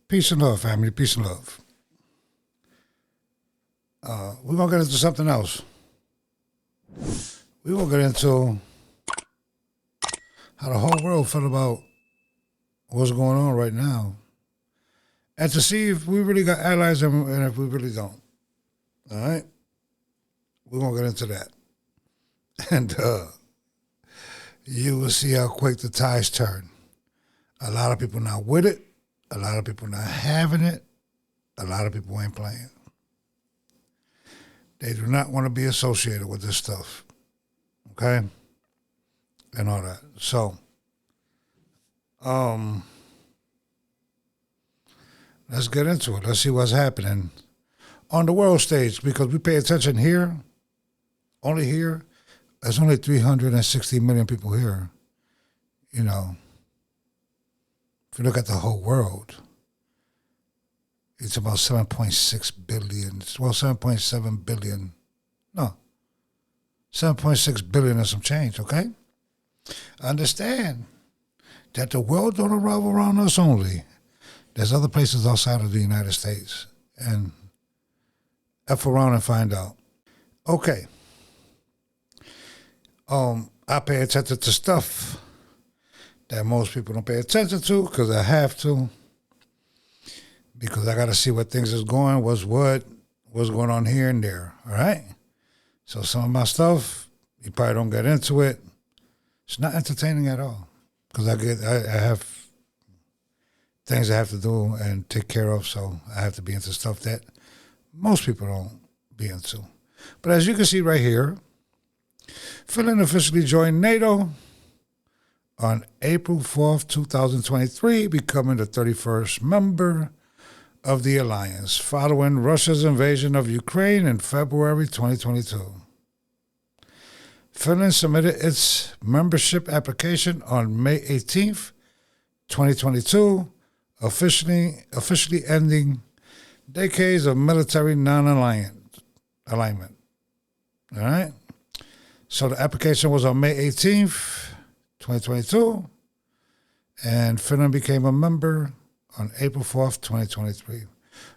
Peace and love, family. Peace and love. We're going to get into something else. We're going to get into how the whole world felt about what's going on right now. And to see if we really got allies and if we really don't. All right? We're going to get into that. And you will see how quick the tides turn. A lot of people not with it. A lot of people not having it. A lot of people ain't playing. They do not want to be associated with this stuff. Okay? And all that. So, let's get into it. Let's see what's happening on the world stage, because we pay attention here, only here. There's only 360 million people here. You know, if you look at the whole world, it's about 7.6 billion. Well, 7.7 billion. No. 7.6 billion and some change, okay? Understand that the world don't revolve around us only. There's other places outside of the United States. And F around and find out. Okay. I pay attention to stuff that most people don't pay attention to because I have to. Because I got to see what things is going, what's going on here and there, all right? So some of my stuff, you probably don't get into it. It's not entertaining at all because I have things I have to do and take care of, so I have to be into stuff that most people don't be into. But as you can see right here, Finland officially joined NATO on April 4th, 2023, becoming the 31st member of the alliance, following Russia's invasion of Ukraine in February 2022. Finland submitted its membership application on May 18th, 2022, officially ending decades of military non-alignment. All right? So the application was on May 18th, 2022, and Finland became a member on April 4th, 2023.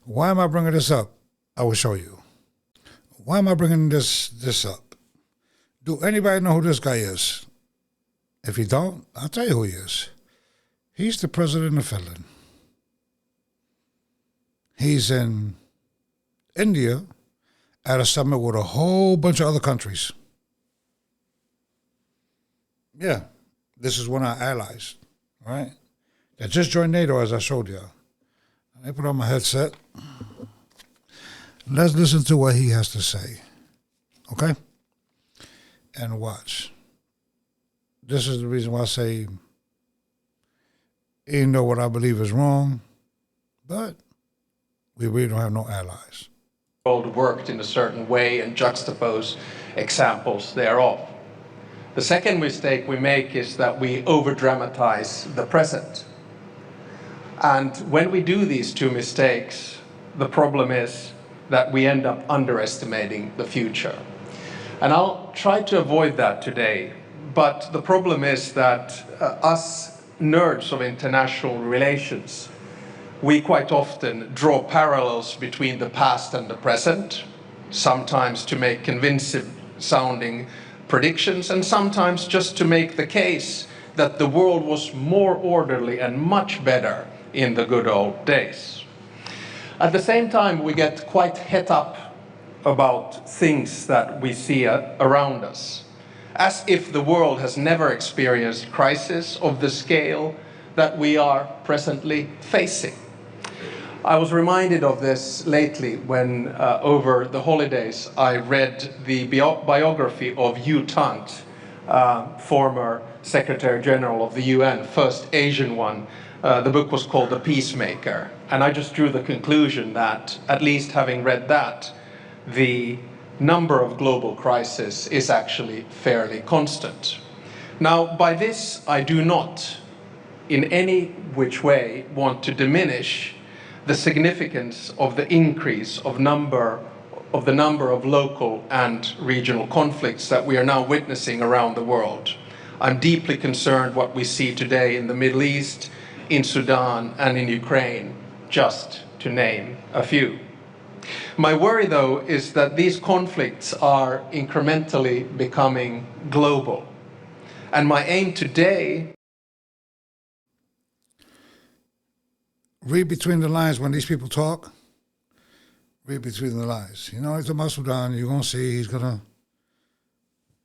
Why am I bringing this up? I will show you. Why am I bringing this up? Do anybody know who this guy is? If you don't, I'll tell you who he is. He's the President of Finland. He's in India at a summit with a whole bunch of other countries. Yeah, this is one of our allies, all right? That just joined NATO, as I showed you. I put on my headset. Let's listen to what he has to say, okay? And watch. This is the reason why I say, even though what I believe is wrong, but we really don't have no allies. World worked in a certain way and juxtapose examples thereof. The second mistake we make is that we over-dramatize the present. And when we do these two mistakes, the problem is that we end up underestimating the future. And I'll try to avoid that today, but the problem is that us nerds of international relations, we quite often draw parallels between the past and the present, sometimes to make convincing sounding predictions, and sometimes just to make the case that the world was more orderly and much better in the good old days. At the same time, we get quite het up about things that we see around us, as if the world has never experienced crisis of the scale that we are presently facing. I was reminded of this lately when over the holidays I read the biography of U Thant, former Secretary General of the UN, first Asian one. The book was called The Peacemaker, and I just drew the conclusion that, at least having read that, the number of global crises is actually fairly constant. Now, by this I do not in any which way want to diminish the significance of the increase of the number of local and regional conflicts that we are now witnessing around the world. I'm deeply concerned what we see today in the Middle East, in Sudan and in Ukraine. just to name a few. My worry, though, is that these conflicts are incrementally becoming global. And my aim today... Read between the lines when these people talk. Read between the lines. You know, he's a muscle down. You're going to see he's going to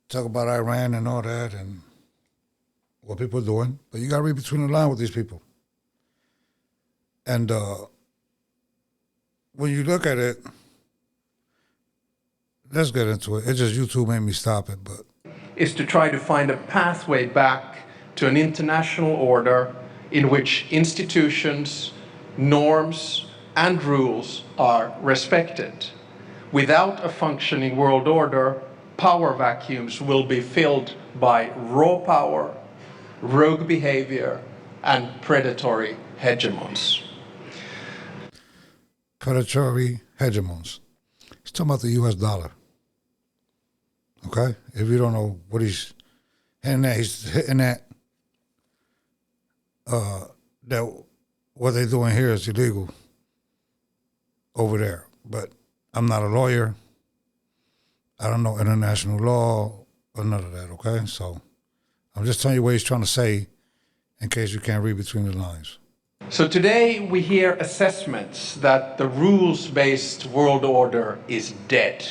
talk about Iran and all that and what people are doing. But you got to read between the lines with these people. And when you look at it, let's get into it. It's just YouTube made me stop it, but... is to try to find a pathway back to an international order in which institutions, norms, and rules are respected. Without a functioning world order, power vacuums will be filled by raw power, rogue behavior, and predatory hegemons. Predatory hegemons. He's talking about the U.S. dollar. Okay? If you don't know what he's hitting at, he's hitting at that what they're doing here is illegal over there. But I'm not a lawyer. I don't know international law or none of that, okay? So I'm just telling you what he's trying to say in case you can't read between the lines. So today we hear assessments that the rules-based world order is dead,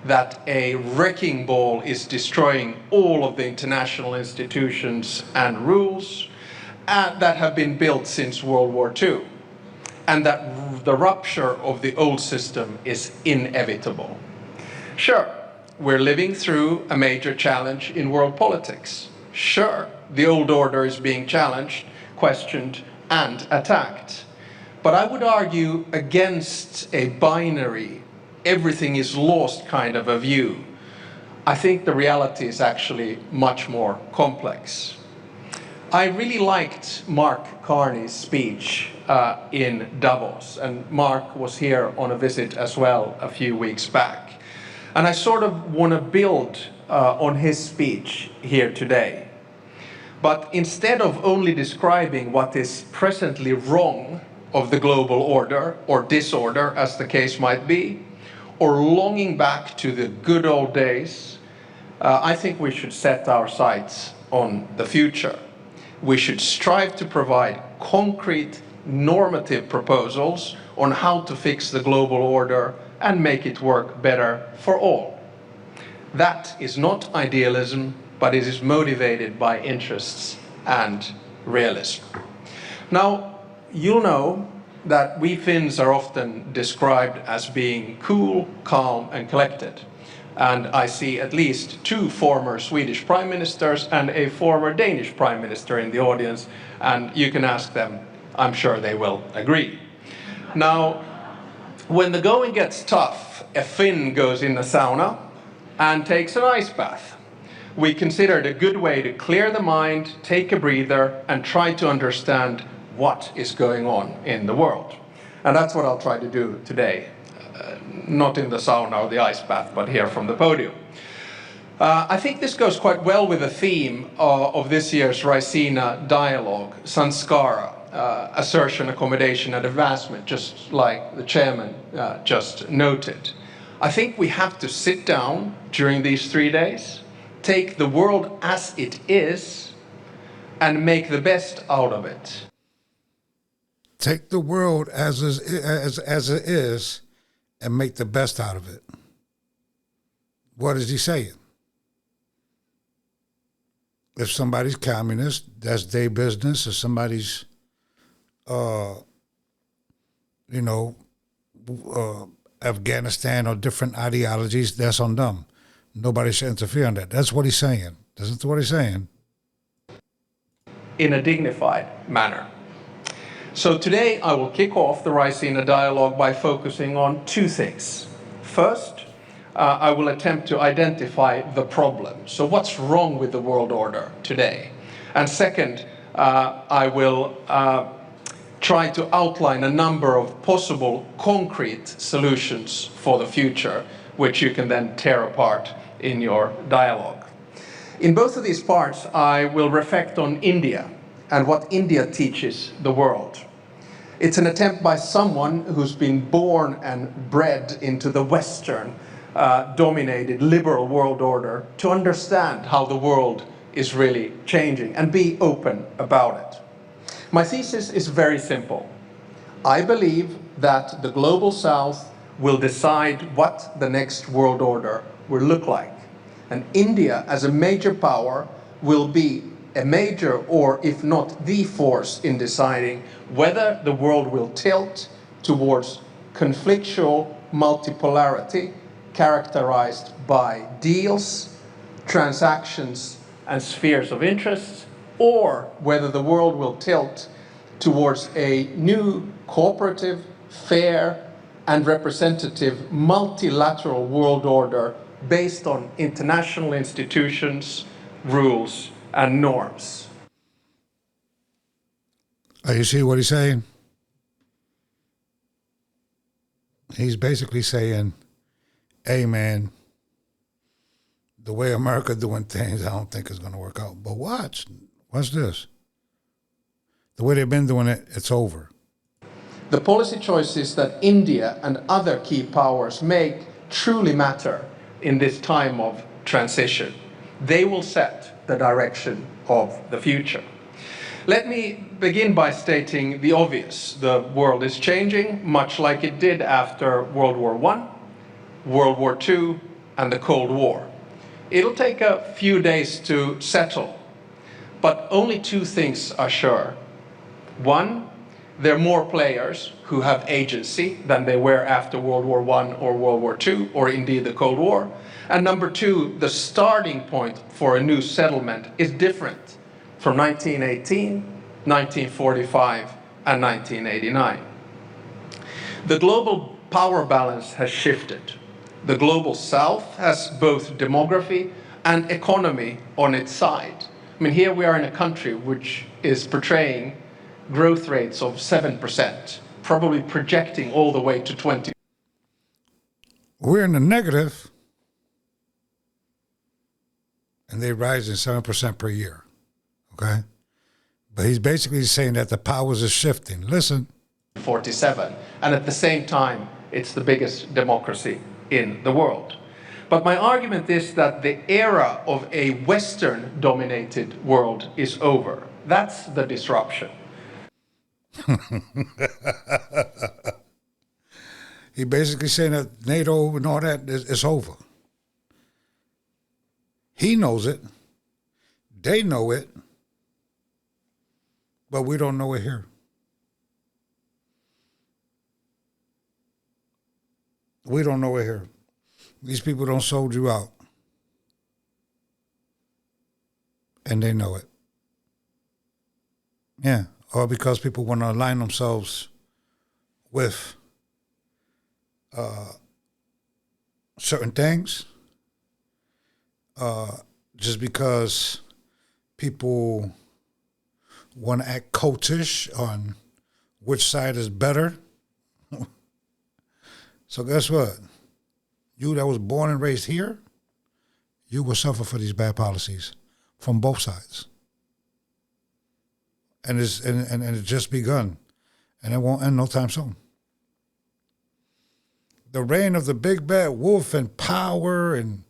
that a wrecking ball is destroying all of the international institutions and rules that have been built since World War II, and that the rupture of the old system is inevitable. Sure, we're living through a major challenge in world politics. Sure, the old order is being challenged, questioned, and attacked. But I would argue against a binary, everything is lost kind of a view. I think the reality is actually much more complex. I really liked Mark Carney's speech in Davos, and Mark was here on a visit as well a few weeks back. And I sort of want to build on his speech here today. But instead of only describing what is presently wrong of the global order, or disorder as the case might be, or longing back to the good old days, I think we should set our sights on the future. We should strive to provide concrete normative proposals on how to fix the global order and make it work better for all. That is not idealism, but it is motivated by interests and realism. Now, you'll know that we Finns are often described as being cool, calm, and collected. And I see at least 2 former Swedish prime ministers and a former Danish prime minister in the audience, and you can ask them, I'm sure they will agree. Now, when the going gets tough, a Finn goes in the sauna and takes an ice bath. We consider it a good way to clear the mind, take a breather, and try to understand what is going on in the world. And that's what I'll try to do today. Not in the sauna or the ice bath, but here from the podium. I think this goes quite well with the theme of this year's Raisina dialogue, Sanskara, assertion, accommodation, and advancement, just like the chairman just noted. I think we have to sit down during these 3 days, take the world as it is, and make the best out of it. Take the world as it is and make the best out of it. What is he saying? If somebody's communist, that's their business. If somebody's, Afghanistan or different ideologies, that's on them. Nobody should interfere in that. That's what he's saying. That's what he's saying. In a dignified manner. So today I will kick off the Raisina dialogue by focusing on 2 things. First, I will attempt to identify the problem. So what's wrong with the world order today? And second, I will try to outline a number of possible concrete solutions for the future, which you can then tear apart in your dialogue. In both of these parts, I will reflect on India and what India teaches the world. It's an attempt by someone who's been born and bred into the Western dominated liberal world order to understand how the world is really changing and be open about it. My thesis is very simple. I believe that the global South will decide what the next world order will look like. And India, as a major power, will be a major, or if not the force in deciding whether the world will tilt towards conflictual multipolarity characterized by deals, transactions, and spheres of interest, or whether the world will tilt towards a new cooperative, fair, and representative multilateral world order based on international institutions, rules, and norms. You see what he's saying? He's basically saying, hey, man, the way America doing things, I don't think is going to work out. But watch this. The way they've been doing it, it's over. The policy choices that India and other key powers make truly matter in this time of transition. They will set the direction of the future. Let me begin by stating the obvious. The world is changing, much like it did after World War I, World War II, and the Cold War. It'll take a few days to settle, but only two things are sure. One, there are more players who have agency than they were after World War I or World War II, or indeed the Cold War. And number two, the starting point for a new settlement is different from 1918, 1945, and 1989. The global power balance has shifted. The global South has both demography and economy on its side. I mean, here we are in a country which is portraying growth rates of 7%, probably projecting all the way to 20%. We're in the negative, and they're rising 7% per year, okay? But he's basically saying that the powers are shifting. Listen. 47, and at the same time, it's the biggest democracy in the world. But my argument is that the era of a Western-dominated world is over. That's the disruption. He basically saying that NATO and all that is over. He knows it. They know it. But we don't know it here. We don't know it here. These people don't sold you out. And they know it. Yeah. Or because people want to align themselves with certain things. Just because people want to act cultish on which side is better. So guess what? You that was born and raised here, you will suffer for these bad policies from both sides. And it's just begun. And it won't end no time soon. The reign of the big bad wolf and power and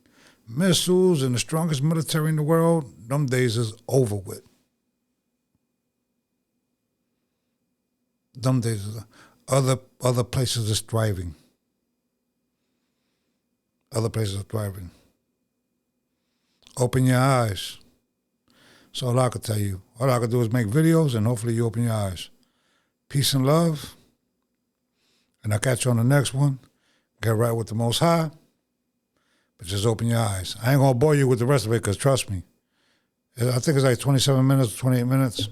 missiles and the strongest military in the world, them days is over with. Them days, other places is thriving. Other places are thriving. Open your eyes. That's all I could tell you. All I could do is make videos and hopefully you open your eyes. Peace and love. And I'll catch you on the next one. Get right with the Most High. But just open your eyes. I ain't going to bore you with the rest of it because trust me. I think it's like 27 minutes, 28 minutes.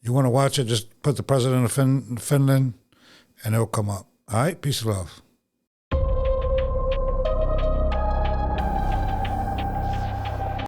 You want to watch it, just put the President of Finland and it'll come up. All right? Peace and love.